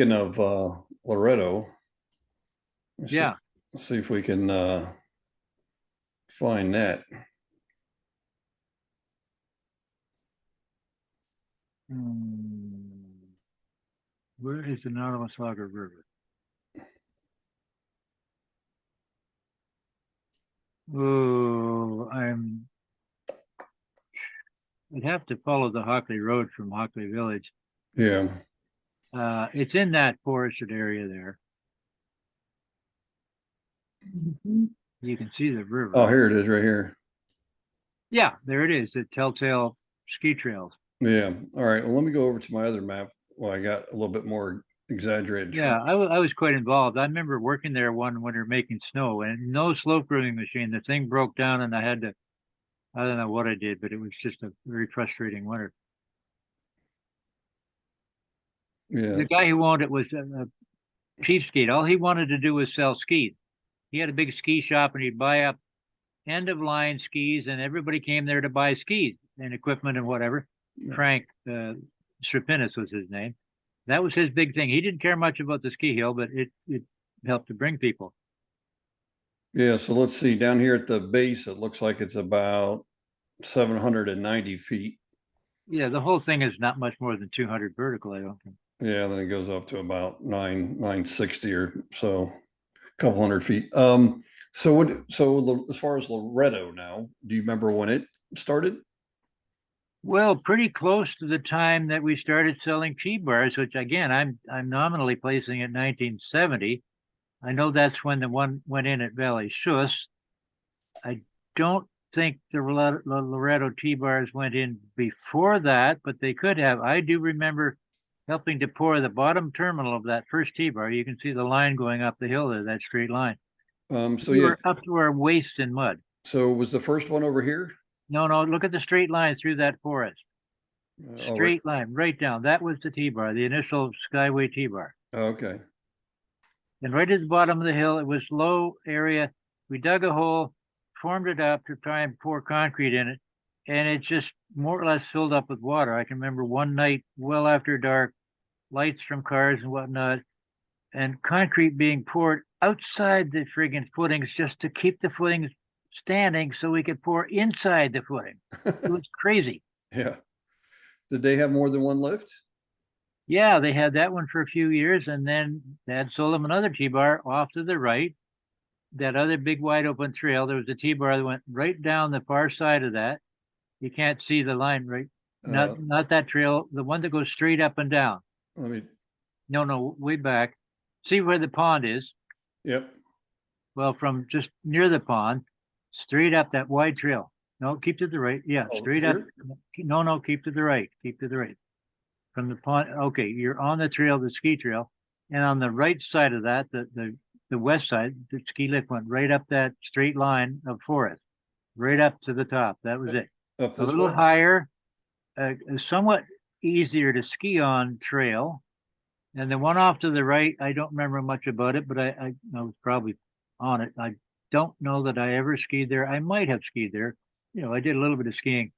speaking of Loretto, let's see, Yeah. let's see if we can find that. Where is the Nottawasaga River? Oh, I'd have to follow the Hockley Road from Hockley Village. Yeah. It's in that forested area there. You can see the river. Oh, here it is right here. Yeah, there it is, the Telltale Ski Trails. Yeah. All right. Well, let me go over to my other map. Well, I got a little bit more exaggerated. Yeah, I was quite involved. I remember working there one winter making snow and no slope grooming machine. The thing broke down and I don't know what I did, but it was just a very frustrating winter. Yeah. The guy who owned it was a cheapskate. All he wanted to do was sell skis. He had a big ski shop and he'd buy up end of line skis, and everybody came there to buy skis and equipment and whatever. Yeah. Frank Strapinis was his name. That was his big thing. He didn't care much about the ski hill, but it helped to bring people. Yeah. So let's see. Down here at the base, it looks like it's about 790 feet. Yeah, the whole thing is not much more than 200 vertical, I don't think. Yeah. Then it goes up to about 960 or so, a couple hundred feet. So as far as Loretto now, do you remember when it started? Well, pretty close to the time that we started selling T-bars, which again, I'm nominally placing at 1970. I know that's when the one went in at Valley Schuss. I don't think the Loretto T-bars went in before that, but they could have. I do remember helping to pour the bottom terminal of that first T-bar. You can see the line going up the hill there, that straight line. So We yeah. were up to our waist in mud. So was the first one over here? No, look at the straight line through that forest. Right. Straight line, right down. That was the T-bar, the initial Skyway T-bar. Okay. And right at the bottom of the hill, it was low area. We dug a hole, formed it up to try and pour concrete in it, and it just more or less filled up with water. I can remember one night, well after dark, lights from cars and whatnot, and concrete being poured outside the friggin' footings just to keep the footings standing so we could pour inside the footing. It was crazy. Yeah. Did they have more than one lift? Yeah, they had that one for a few years, and then Dad sold them another T-bar off to the right. That other big wide open trail, there was a T-bar that went right down the far side of that. You can't see the line, right? Not that trail, the one that goes straight up and down. Let me. No, way back. See where the pond is? Yep. Well, from just near the pond, straight up that wide trail. No, keep to the right. Yeah, straight up. No, keep to the right. Keep to the right. From the pond. Okay, you're on the trail, the ski trail, and on the right side of that, the west side, the ski lift went right up that straight line of forest, right up to the top. That was it. Up A little higher, somewhat easier to ski on trail. And the one off to the right, I don't remember much about it, but I was probably on it. I don't know that I ever skied there. I might have skied there. I did a little bit of skiing.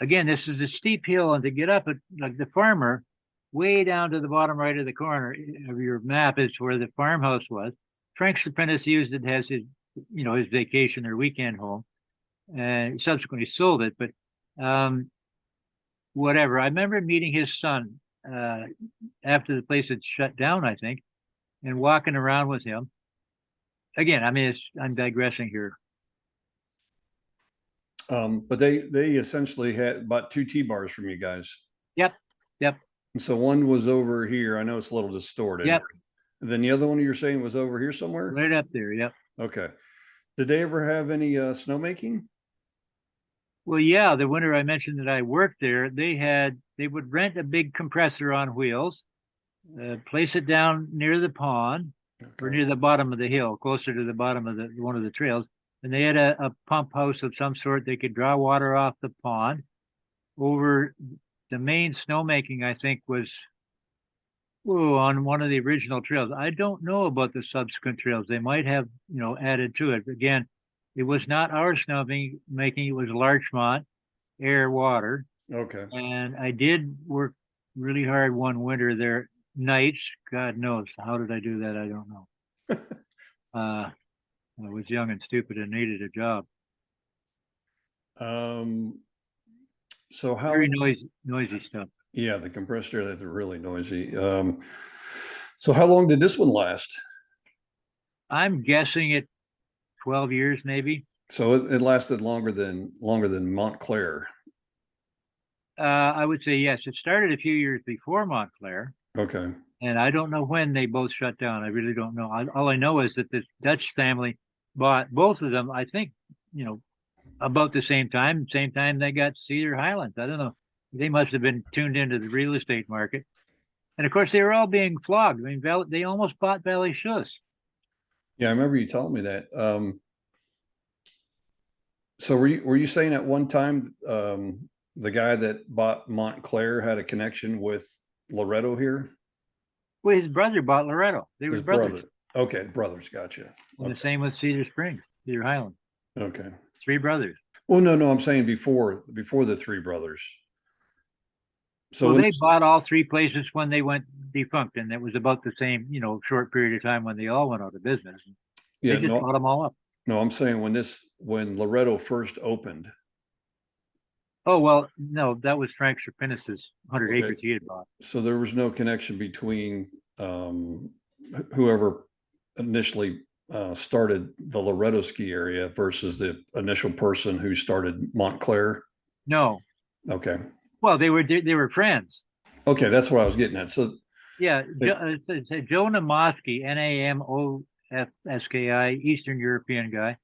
Again, this is a steep hill, and to get up it, like the farmer, way down to the bottom right of the corner of your map is where the farmhouse was. Frank Strapinis used it as his vacation or weekend home, and subsequently sold it. But whatever. I remember meeting his son after the place had shut down, I think, and walking around with him. Again, I mean, I'm digressing here. But they essentially had bought two T-bars from you guys. Yep. So one was over here. I know it's a little distorted. Yep. And then the other one you're saying was over here somewhere? Right up there, yep. Okay. Did they ever have any snowmaking? Well, yeah, the winter I mentioned that I worked there, they would rent a big compressor on wheels, place it down near the pond or near the bottom of the hill, closer to the bottom of one of the trails. And they had a pump house of some sort. They could draw water off the pond. Over the main snowmaking, I think, was on one of the original trails. I don't know about the subsequent trails. They might have, added to it. Again, it was not our snowmaking, it was Larchmont, air, water. Okay. And I did work really hard one winter there nights. God knows. How did I do that? I don't know. I was young and stupid and needed a job. Um, so Very how, noisy stuff. yeah, the compressed air, that's really noisy. So how long did this one last? I'm guessing it 12 years, maybe. So it lasted longer than Montclair. I would say yes. It started a few years before Montclair, Okay. and I don't know when they both shut down. I really don't know. All I know is that this Dutch family bought both of them. I think, you know, about the same time they got Cedar Highlands. I don't know. They must have been tuned into the real estate market. And of course, they were all being flogged. I mean, they almost bought Valley Shoes. Yeah, I remember you telling me that. So were you saying at one time the guy that bought Montclair had a connection with Loretto here? Well, his brother bought Loretto. They were His brothers. brother. Okay, brothers, gotcha. And the Okay. same with Cedar Springs, Cedar Highlands. Okay. Three brothers. Well, no, I'm saying before the three brothers. So Well, when they bought all three places when they went defunct, and it was about the same, short period of time when they all went out of business. They yeah, just bought them all up. no, I'm saying when Loretto first opened. Oh, well, no, that was Frank Serpinis's 100 Okay. acres he had bought. So there was no connection between whoever initially started the Loretto ski area versus the initial person who started Montclair. No. Okay. Well, they were friends. Okay, that's what I was getting at. So Yeah, it, it's Joe Namoski, Namofski, Eastern European guy.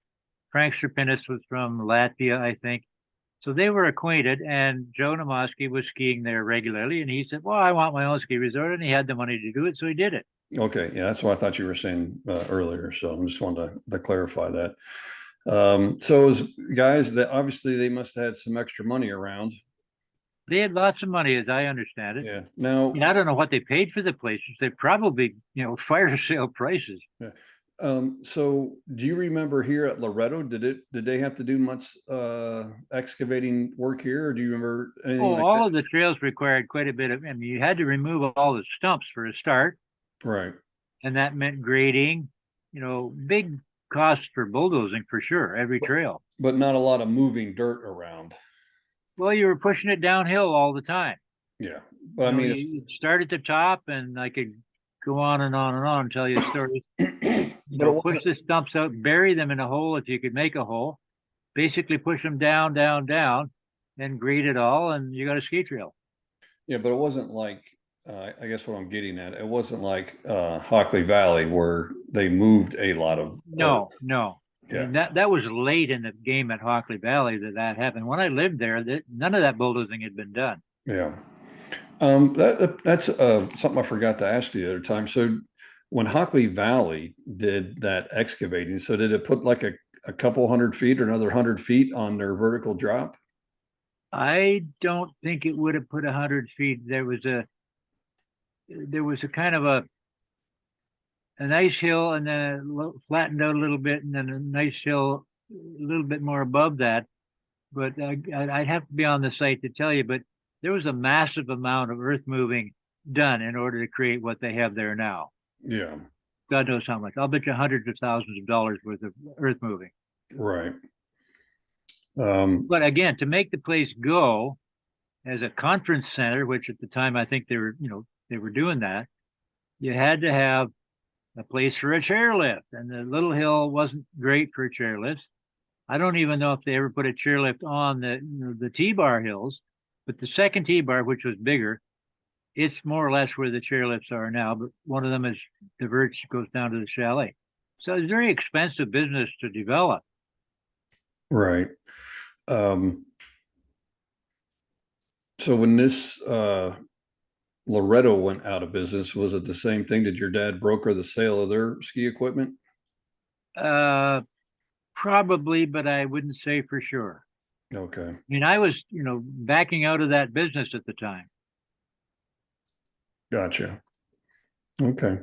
Frank Serpinis was from Latvia, I think. So they were acquainted, and Joe Namoski was skiing there regularly. And he said, "Well, I want my own ski resort," and he had the money to do it, so he did it. okay, yeah, that's what I thought you were saying earlier. So I just wanted to clarify that. So as guys, that obviously they must have had some extra money around. They had lots of money, as I understand it. Yeah. Now, I don't know what they paid for the places. They probably, fire sale prices. yeah. So do you remember here at Loretto, did they have to do much excavating work here, or do you remember anything Oh, like all that? of the trails required quite a bit of. I mean, you had to remove all the stumps for a start, Right. and that meant grading. Big costs for bulldozing for sure. Every trail. But not a lot of moving dirt around. Well, you were pushing it downhill all the time. Yeah. But I mean, You start at the top, and I could go on and on and on and tell you stories. but it Push wasn't, the stumps out, bury them in a hole if you could make a hole. Basically, push them down, down, down, then grade it all, and you got a ski trail. yeah, but it wasn't like, I guess what I'm getting at, it wasn't like Hockley Valley where they moved a lot of earth. No, no. I Yeah. mean, that was late in the game at Hockley Valley that happened. When I lived there, none of that bulldozing had been done. Yeah. That's something I forgot to ask you the other time. So when Hockley Valley did that excavating, so did it put like a couple 100 feet or another 100 feet on their vertical drop? I don't think it would have put 100 feet. There was a kind of a nice hill, and then it flattened out a little bit, and then a nice hill a little bit more above that. But I'd have to be on the site to tell you. But there was a massive amount of earth moving done in order to create what they have there now. Yeah. God knows how much. I'll bet you hundreds of thousands of dollars worth of earth moving. Right. But again, to make the place go as a conference center, which at the time I think they were doing that, you had to have a place for a chairlift, and the little hill wasn't great for a chairlift. I don't even know if they ever put a chairlift on the T-bar hills, but the second T-bar, which was bigger, it's more or less where the chairlifts are now. But one of them is diverts, goes down to the chalet. So it's very expensive business to develop. Right. So when this Loretto went out of business, was it the same thing? Did your dad broker the sale of their ski equipment? Uh, Probably, but I wouldn't say for sure. Okay. I mean, I was, backing out of that business at the time. Gotcha. Okay.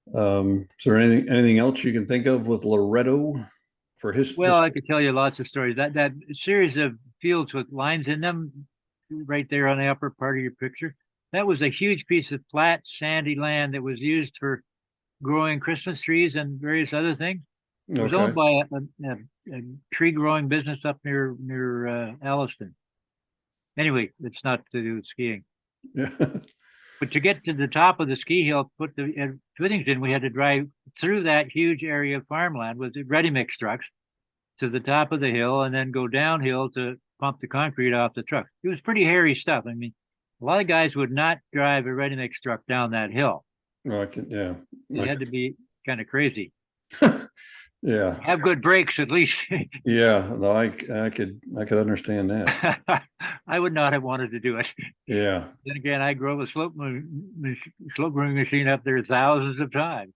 Is there anything else you can think of with Loretto for his? Well, I could tell you lots of stories. That series of fields with lines in them, right there on the upper part of your picture, That was a huge piece of flat, sandy land that was used for growing Christmas trees and various other things. It was owned Okay. by a tree growing business up near Alliston. Anyway, it's not to do with skiing. Yeah. But to get to the top of the ski hill, put the at Whittington, we had to drive through that huge area of farmland with ready mix trucks to the top of the hill and then go downhill to pump the concrete off the truck. It was pretty hairy stuff. I mean, a lot of guys would not drive a ready mix truck down that hill. I can, yeah. They had to be kind of crazy. Yeah. Have good brakes at least. Yeah. No, I could understand that. I would not have wanted to do it. Yeah. Then again, I drove a slope growing machine up there thousands of times.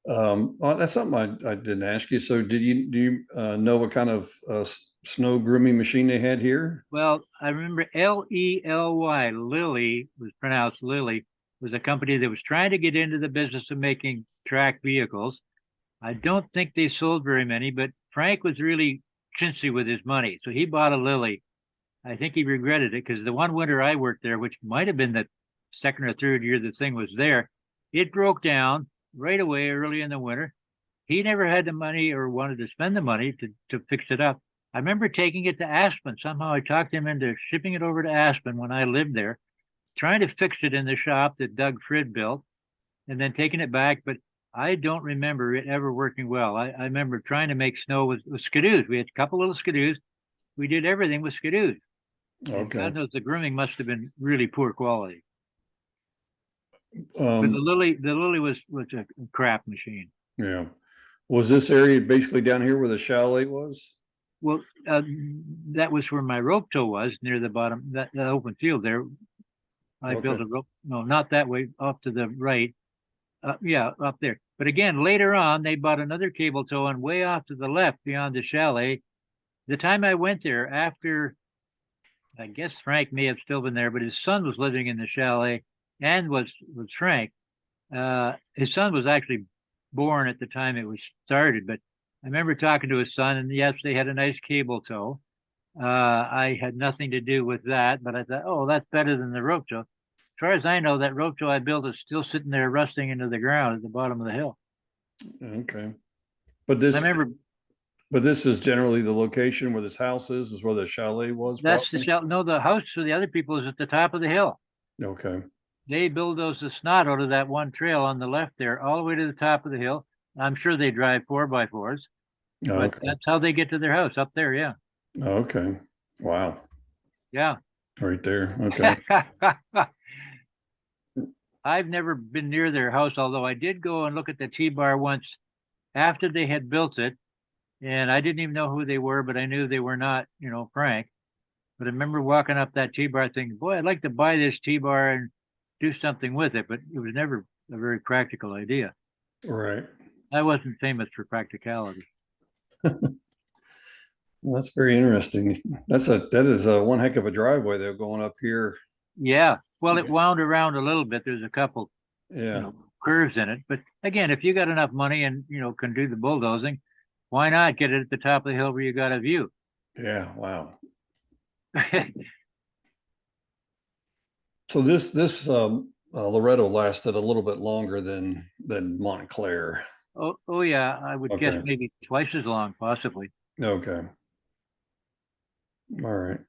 Well, that's something I didn't ask you. So do you know what kind of snow grooming machine they had here? Well, I remember Lely, Lily was pronounced Lily, was a company that was trying to get into the business of making track vehicles. I don't think they sold very many, but Frank was really chintzy with his money. So he bought a Lily. I think he regretted it because the one winter I worked there, which might have been the second or third year the thing was there, it broke down right away early in the winter. He never had the money or wanted to spend the money to fix it up. I remember taking it to Aspen. Somehow I talked him into shipping it over to Aspen when I lived there, trying to fix it in the shop that Doug Frid built, and then taking it back. But I don't remember it ever working well. I remember trying to make snow with skidoos. We had a couple little skidoos. We did everything with skidoos. And Okay. God knows the grooming must have been really poor quality. But Um, the Lily was a crap machine. yeah. Was this area basically down here where the chalet was? Well, that was where my rope tow was near the bottom, that open field there. I built Okay. a rope, no, not that way, off to the right. Yeah, up there. But again, later on, they bought another cable tow and way off to the left beyond the chalet. The time I went there, after I guess Frank may have still been there, but his son was living in the chalet and was Frank. His son was actually born at the time it was started, but I remember talking to his son, and yes, they had a nice cable tow. I had nothing to do with that, but I thought, oh, that's better than the rope tow. As far as I know, that rope tow I built is still sitting there rusting into the ground at the bottom of the hill. Okay. But I this remember but this is generally the location where this house is where the chalet was that's the probably? shell. No, the house for the other people is at the top of the hill. Okay. They bulldozed the snot out of that one trail on the left there, all the way to the top of the hill. I'm sure they drive 4x4s, but Okay. that's how they get to their house up there. Yeah. Okay. Wow. Yeah. Right there. Okay. I've never been near their house, although I did go and look at the T-bar once after they had built it. And I didn't even know who they were, but I knew they were not, Frank. But I remember walking up that T-bar thinking, boy, I'd like to buy this T-bar and do something with it, but it was never a very practical idea. Right. I wasn't famous for practicality. Well, that's very interesting. That is a one heck of a driveway though going up here. Yeah. Well, it wound around a little bit. There's a couple, Yeah. curves in it. But again, if you got enough money and, can do the bulldozing, why not get it at the top of the hill where you got a view? Yeah. Wow. So this Loretto lasted a little bit longer than Montclair. Oh yeah, I would guess Okay. maybe twice as long, possibly. Okay. All right.